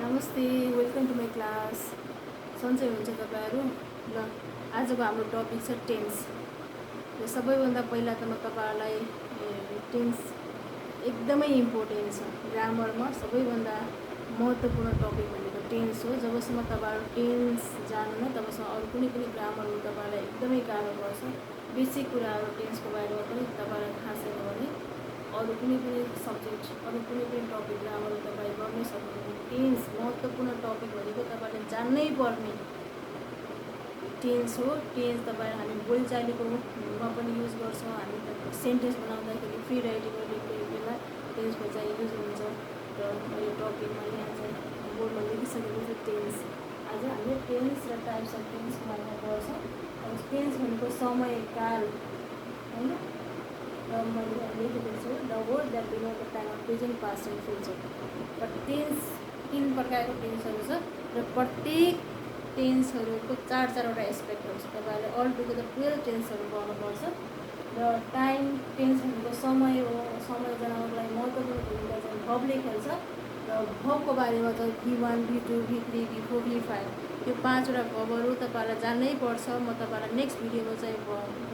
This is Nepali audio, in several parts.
नमस्ते, वेलकम टु माई क्लास। सन्चै हुन्छ तपाईँहरू। ल आजको हाम्रो टपिक छ टेन्स। र सबैभन्दा पहिला त म तपाईँहरूलाई टेन्स एकदमै इम्पोर्टेन्ट छ। ग्रामरमा सबैभन्दा महत्त्वपूर्ण टपिक भनेको टेन्स हो। जबसम्म तपाईँहरू टेन्स जान्दैन तबसम्म अरू कुनै पनि ग्रामरहरू तपाईँलाई एकदमै गाह्रो पर्छ। बेसिक कुराहरू टेन्सको बारेमा पनि तपाईँलाई थाहा छैन भने अरू कुनै पनि सब्जेक्ट अरू कुनै पनि टपिक ग्रामरहरू तपाईँ गर्नै सक्नुहुन्छ। टेन्स महत्त्वपूर्ण टपिक भनेको तपाईँले जान्नै पर्ने टेन्स हो। टेन्स तपाईँ हामी बोलीचालीकोमा पनि युज गर्छौँ। हामी सेन्टेन्स बनाउँदाखेरि फ्री राइटिङमा लेख्ने बेला टेन्सको चाहिँ युज हुन्छ। र यो टपिकमा यहाँ चाहिँ बोर्डमा लेखिसकेको छ टेन्स। आज हामीले टेन्स र टाइप्स अफ टेन्सको बारेमा पढ्छौँ। अब टेन्स भनेको समयकाल होइन। र मैले लेखेको छु the word that belong the time of present past and future. र टेन्स 3 प्रकारको टेन्सहरू छ र प्रत्येक टेन्सहरूको चारवटा एस्पेक्टहरू छ। तपाईँहरूले अल टुगेदर 12 टेन्सहरू गर्नुपर्छ। र टाइम टेन्स भनेको समय हो। समय जनाउनको लागि महत्त्वपूर्ण भूमिका चाहिँ भबले खेल्छ। र भबको बारेमा चाहिँ V1, V2, V3, V4, V5 यो 5वटा भबहरू तपाईँलाई जान्नै पर्छ। म तपाईँलाई नेक्स्ट भिडियोमा चाहिँ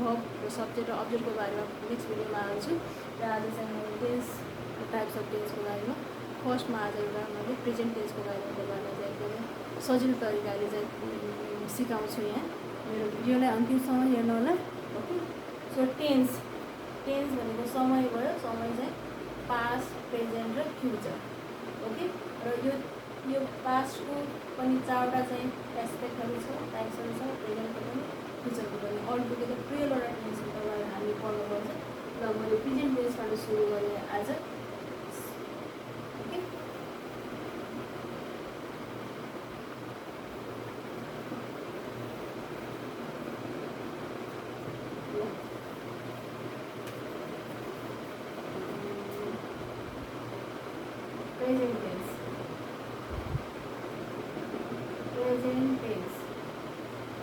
भब र सब्जेक्ट र अब्जेक्टको बारेमा नेक्स्ट भिडियोमा हाल्छु। र आज चाहिँ म टेन्स टाइप्स अफ टेन्सको बारेमा फर्स्टमा आज एउटा मैले प्रेजेन्ट टेन्सको बारेमा तपाईँलाई चाहिँ एकदमै सजिलो तरिकाले चाहिँ सिकाउँछु। यहाँ मेरो भिडियोलाई अन्तिमसम्म हेर्नु होला। ओके। सो टेन्स भनेको समय भयो। समय चाहिँ पास्ट, प्रेजेन्ट र फ्युचर। ओके। र यो पास्टको पनि 4वटा चाहिँ एस्पेक्टहरू छ, टाइप्सहरू छ, प्रेजेन्टको पनि फ्युचरको पनि। अल टुगेदर 12वटा टेन्सहरू तपाईँहरू हामीले पढ्नुपर्छ। र मैले प्रेजेन्ट टेन्सबाट सुरु गरेँ आज। ओके।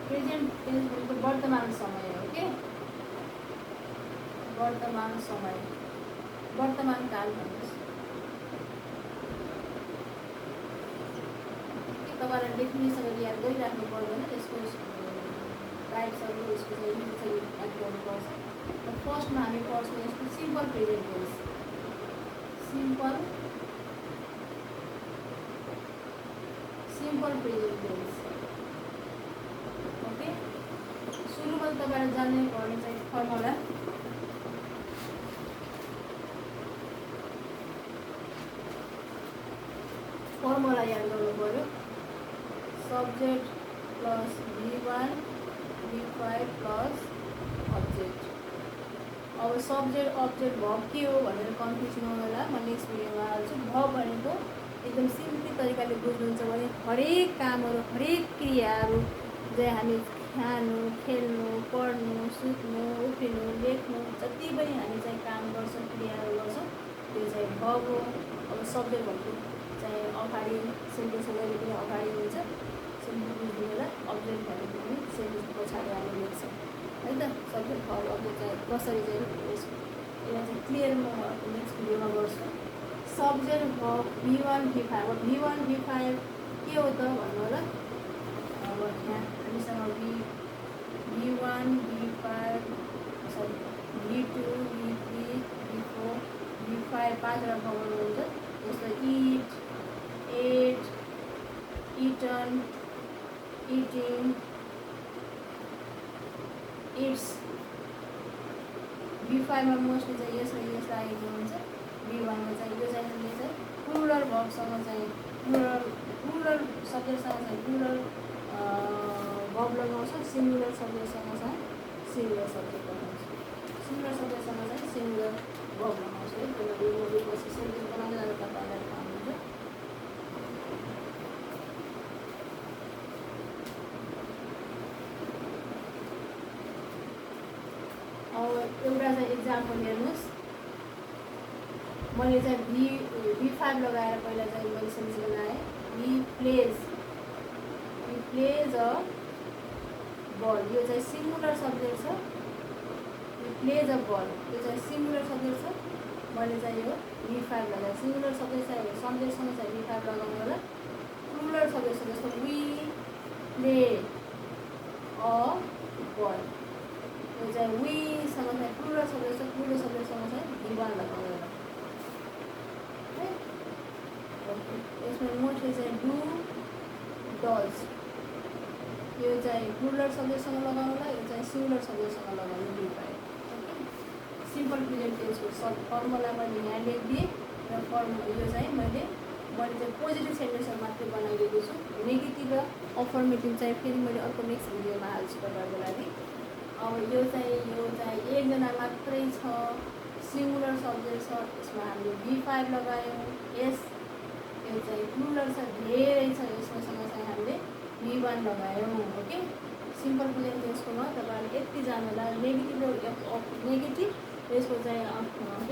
प्रेजेन्ट टेन्स भनेको वर्तमान समय हो। के वर्तमान समय, वर्तमान काल भन्नुहोस्। तपाईँलाई डेफिनेसनहरू याद गरिराख्नु पर्दैन। यसको टाइप्सहरू यसको चाहिँ युज चाहिँ याद गर्नुपर्छ। र फर्स्टमा हामी पढ्छौँ यसको simple present tense. Simple present tense. Okay. सुरुमा तपाईँले जान्नै पर्ने चाहिँ फर्मुला। फर्मुला याद गर्नु पऱ्यो। Subject plus V1, V5 plus object. अब सब्जेक्ट अब्जेक्ट भब के हो भनेर कन्फ्युज नहोला, म नेक्स्ट भिडियोमा हाल्छु। भब भनेको एकदम सिम्पली तरिकाले बुझ्नुहुन्छ भने हरेक कामहरू, हरेक क्रियाहरू चाहिँ हामी खानु, खेल्नु, पढ्नु, सुत्नु, उफ्रिनु, लेख्नु जति पनि हामी चाहिँ काम गर्छौँ, क्रियाहरू गर्छौँ, त्यो चाहिँ भब हो। अब सब्जेक्ट भनेको चाहिँ अगाडि सेन्टेन्स जहिले पनि अगाडि हुन्छ, सिम्पली बुझ्नु होला। अब्जेक्ट भनेको पनि सेन्टेन्स पछाडि हामी लेख्छौँ है त। सब्जेक्ट भब अब्जेक्ट चाहिँ कसरी चाहिँ यसलाई चाहिँ क्लियर म नेक्स्ट भिडियोमा गर्छु। सब्जेक्ट भब V1, V5। अब V1, V5 के हो त भन्नु होला। अब यहाँ हामीसँग V1, V5 sorry V2, V3, V4, V5 5वटा भबहरू हुन्छ। जस्तो eat, ate, eaten, eating, eats. V5 मा मोस्टली चाहिँ यसलाई आएको हुन्छ। V1 मा चाहिँ यो चाहिँ प्लुरल भबसँग चाहिँ प्लुरल सब्जेक्टसँग चाहिँ प्लुरल भब लगाउँछ। सिङ्गुलर सब्जेक्टसँग चाहिँ सिङ्गुलर सब्जेक्ट लगाउँछ। सिङ्गुलर सब्जेक्टसँग चाहिँ सिङ्गुलर भब लगाउँछ है। त्यसलाई पछि सेन्टेन्स बनाउँदै जाँदा तपाईँलाई थाहा हुन्छ। अब एउटा चाहिँ इक्जाम्पल हेर्नुहोस्। मैले चाहिँ V5 लगाएर पहिला चाहिँ मैले सेन्टेन्स बनाएँ। ही प्लेज अ बल। यो चाहिँ सिङ्गुलर सब्जेक्ट छ। ही प्लेज अ बल यो चाहिँ सिङ्गुलर सब्जेक्ट छ। मैले चाहिँ यो V5 लगाएँ। सिङ्गुलर सब्जेक्टसँग चाहिँ V5 लगाउनु होला। प्लुरल सब्जेक्ट छ जस्तो वी प्ले अ बल, यो चाहिँ वीसँग चाहिँ प्लुरल सब्जेक्ट छ, प्लुरल सब्जेक्टसँग चाहिँ भी1 लगाउँदैन है। ओके, यसमा मोस्टली चाहिँ डु डज, यो चाहिँ प्लुरल सब्जेक्टसँग लगाउनुलाई, यो चाहिँ सिंगुलर सब्जेक्टसँग लगाउनु भी5। सिम्पल प्रेजेन्ट टेन्सको सब फर्मुला मैले यहाँ लेखिदिएँ र यो चाहिँ मैले चाहिँ पोजिटिभ सेन्टेन्सहरू मात्रै बनाइदिएको छु। नेगेटिभ र अफर्मेटिभ चाहिँ फेरि मैले अर्को नेक्स्ट भिडियोमा हाल्छु तपाईँहरूको लागि। अब यो चाहिँ एकजना मात्रै छ, सिंगुलर सब्जेक्ट छ, यसमा हामीले भी5 लगायौँ। यो चाहिँ प्लुरल छ, धेरै छ, यसमासँग चाहिँ हामीले भी1 लगायौँ। ओके, सिम्पल प्रेजेन्ट टेन्सकोमा तपाईँहरूले यति जान्नुला। नेगेटिभ र नेगेटिभ यसको चाहिँ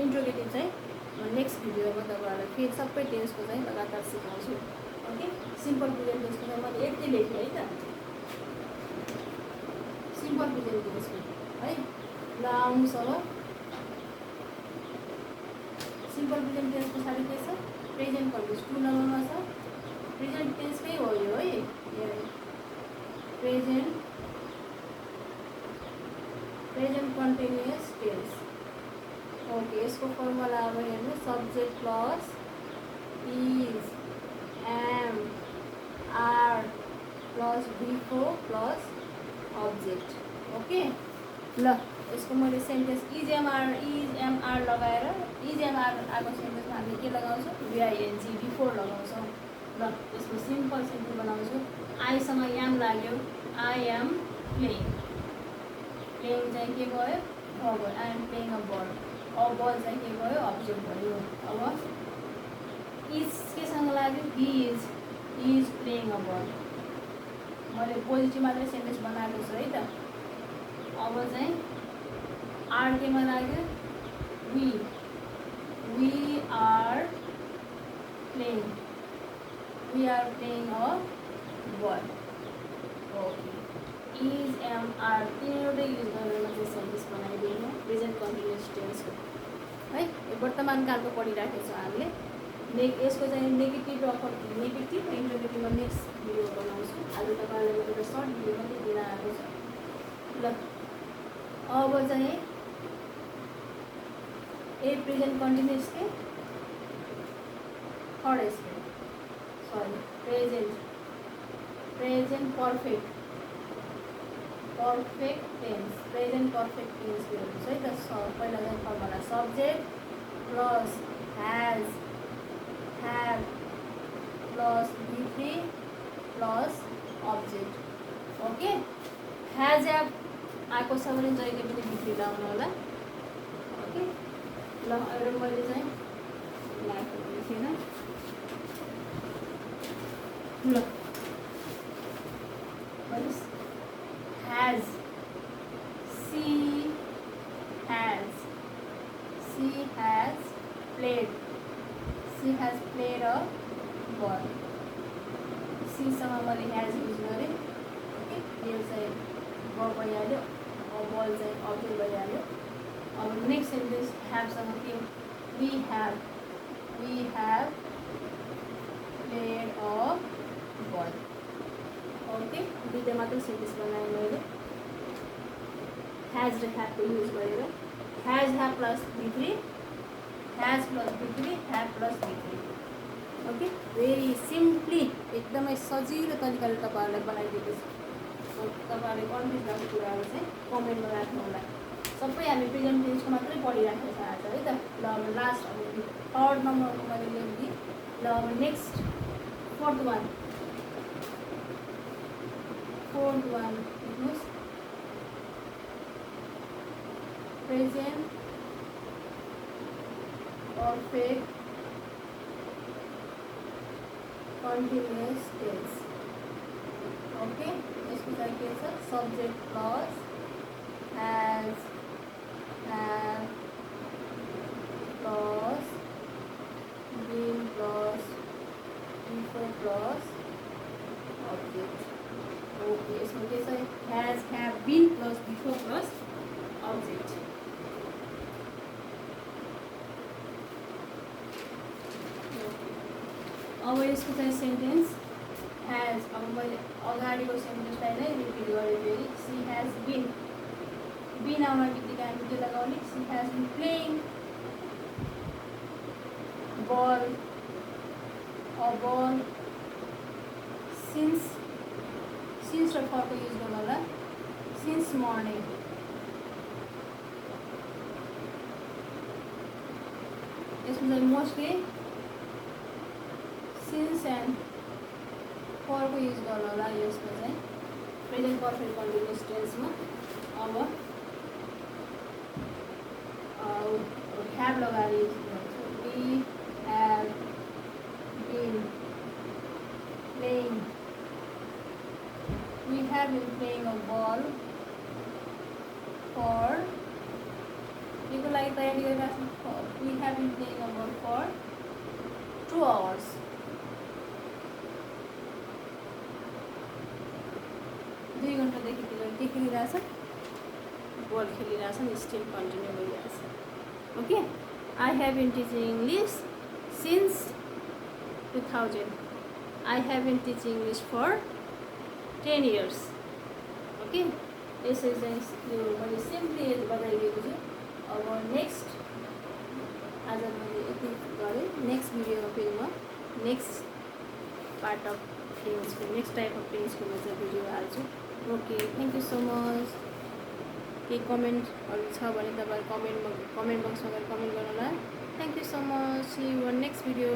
इन्ट्रोगेटिभ चाहिँ नेक्स्ट भिडियोमा तपाईँहरूलाई फेरि सबै टेन्सको चाहिँ लगातार सिकाउँछु। ओके, सिम्पल प्रेजेन्ट टेन्सको चाहिँ मैले यति लेखेँ है त, सिम्पल प्रेजेन्ट टेन्सको है। ल आउनुहोस् अब सिम्पल प्रेजेन्ट टेन्सको पछाडि के छ, प्रेजेन्ट कन्टिन्युस 2 नम्बरमा छ। प्रेजेन्ट टेन्सकै हो यो है, प्रेजेन्ट कन्टिन्युस टेन्स। ओके, यसको फर्मुला अब हेर्नु, subject plus is am are plus भी4 प्लस अब्जेक्ट। ओके, ल यसको मैले सेन्टेन्स इज एमआर लगाएर इज एमआर आएको सेन्टेन्समा हामीले के लगाउँछौँ, भिआइएनजी भी4 लगाउँछौँ। ल यसको सिम्पल सेन्टेन्स बनाउँछु। आईसँग एम लाग्यो, आई एम प्लेइङ, प्लेइङ चाहिँ के भयो, अब आई एम प्लेइङ अ बल, अब बल चाहिँ के भयो, अब्जेक्ट भयो। अब इज केसँग लाग्यो, ही इज प्लेइङ अ बल, मैले पोजिटिभ मात्रै सेन्टेन्स बनाएको छु है त। अब चाहिँ आर केमा लाग्यो, we are playing a ball. Okay, is am are तिनीवटै युज गरेर मात्रै सेन्टेन्स बनाइदिनु प्रेजेन्ट कन्टिन्युस टेन्सको है। यो वर्तमान कालको पढिराखेको छ हामीले। यसको चाहिँ नेगेटिभ र नेगेटिभ इन्टरनेटिभमा नेक्स्ट भिडियो बनाउँछु। आज तपाईँहरूलाई एउटा सर्ट भिडियो मात्रै दिन आएको छ। ल अब चाहिँ प्रेजेन्ट कन्टिन्युस के third aspect, sorry present perfect tense, present perfect tense के हुन्छ है त। पहिला चाहिँ formula subject plus has plus भी3 प्लस अब्जेक्ट। ओके, ह्याज आएको छ भने जहिले पनि भी3 लगाउनु होला। ओके, ल अहिले मैले चाहिँ लगाएको थिएन। ल has she has played a ball, she सँग मैले has युज गरेँ। ओके, यो चाहिँ वर्ब भइहाल्यो, बल चाहिँ अब्जेक्ट भइहाल्यो। अब नेक्स्ट सेन्टेन्स ह्याभसँग के, we have played a ball। Okay, दुईवटा मात्र सेन्टेन्स बनाएँ मैले ह्याज र ह्याभको युज गरेर। ह्याभ प्लस भी3, ह्याज प्लस भी3, ह्याभ प्लस भी3। ओके, भेरी सिम्पली एकदमै सजिलो तरिकाले तपाईँहरूलाई बनाइदिएको छु। तपाईँहरूले कन्फ्युज भएको कुराहरू चाहिँ कमेन्टमा राख्नु होला। सबै हामी प्रेजेन्ट टेन्सको मात्रै पढिराखेको छ आज है त। ल अब लास्ट अब थर्ड नम्बरको मैले लेखिदिएँ। ल अब नेक्स्ट फोर्थ वान लेख्नुहोस्, present perfect continuous tense. Okay, यसको चाहिँ के छ, subject plus has have plus been plus भी4 प्लस अब्जेक्ट। ओके, यसमा के छ, ह्याज ह्याभ बिन प्लस भी4 प्लस अब्जेक्ट। अब यसको चाहिँ सेन्टेन्स ह्याज, अब मैले अगाडिको सेन्टेन्सलाई नै रिपिट गरेँ फेरि, सी हेज बिन आउने बित्तिकै हामी के लगाउने, she has been playing ball, a ball since र फरको युज गर्नु होला, सिन्स मर्निङ। यसमा चाहिँ मोस्टली सिन्स एन्ड फरको युज गर्नु होला यसमा चाहिँ प्रेजेन्ट पर्फेक्ट कन्टिन्युअस टेन्समा। अब ह्याभ लगाएर युज गर्छु, we have been playing, we have been playing a ball for, we have been playing a ball for 2 hours. 2 घन्टादेखि के खेलिरहेछ, बल खेलिरहेछ, स्टिल कन्टिन्यू गरिरहेछ। Okay, I have been teaching English since 2000, I have been teaching English for 10 years। Okay, यसरी चाहिँ यो मैले सिम्पली बताइदिएको छु। अब नेक्स्ट, आज मैले यति गरेँ, नेक्स्ट भिडियोमा फेरि म नेक्स्ट पार्ट अफ टेन्सको, नेक्स्ट टाइप अफ टेन्सको म चाहिँ भिडियो हाल्छु। Okay, thank you so much. केही कमेन्टहरू छ भने तपाईँ कमेन्ट बक्समा गएर कमेन्ट गर्नु होला। Thank you so much, see you on next video.